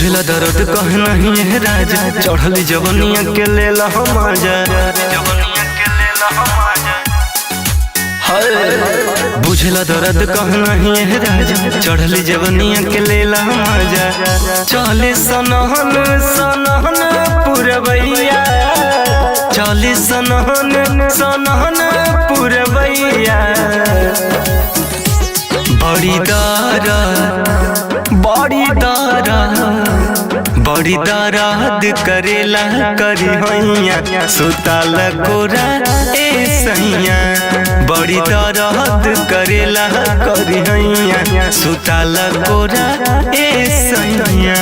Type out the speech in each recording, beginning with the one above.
बुझला दर्द कह नहीं है राजा, चढ़ली जवनिया के लेला मजा। बुझला दर्द कह नहीं है राजा, चढ़ली जवनिया के लेला मजा। चले सनहन सनहन पुरवैया, चले सनहन सनहन पुरवैया। बड़ी दर्द करेला करी हैया, सुताल कोरा ए सैया। बड़ी दर्द करेला करी हैया, सुताल कोरा ए सैया।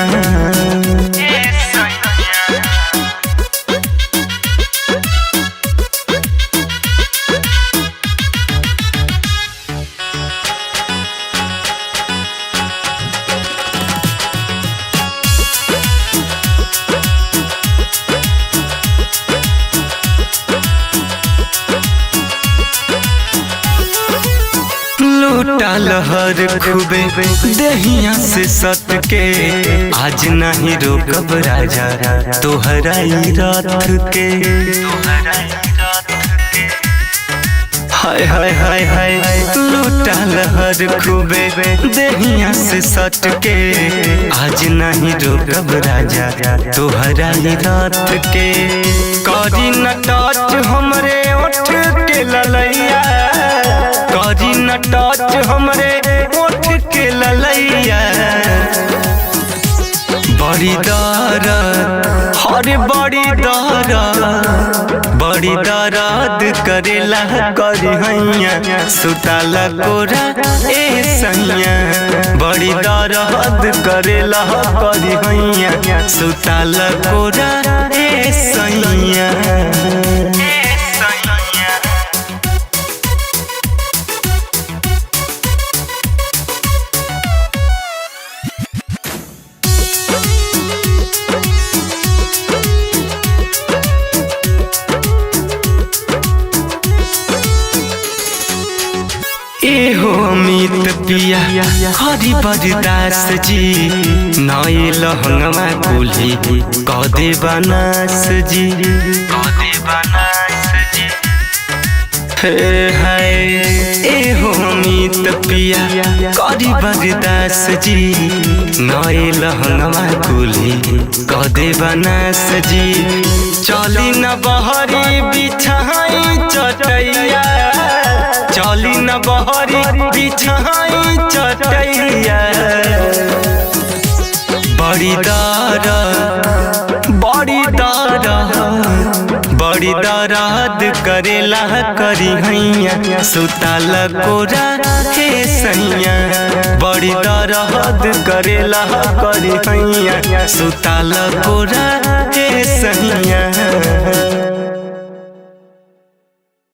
लहर खूबे दहिया से सट के, आज नहीं रोकब राजा तोहरा रात के। हाय हाय हाय हाय लूटा लहर खूबे दहिया से सट के, आज नहीं रोकब राजा तोहरा रात के। करी न टच हमरे ओठ के ललैया, करी न टच हमरे ओठ के ललैया। बड़ी दर्द हरे बड़ी दर्द करेला करी हैया, सुताल कोरा ए सैया। बड़ी दर्द करेला करी हैया, सुताल कोरा ए सैया। एहो अमित पिया हरि बरदास जी, नए लहंगमा कुल्ही कदे बनास जी। हाय एहो अमित पिया हरि बरदास जी, नए लहंगमा कुल्ही कदे बनास जी। चली न बहरी बिछाई चटैया, चली न बहरी बिछाई चटैया। बड़ी दर्द करेला करी हैया, सुताल कोरा हे सैया। बड़ी दर्द करेला करी हैया, सुताल कोरा हे सैया।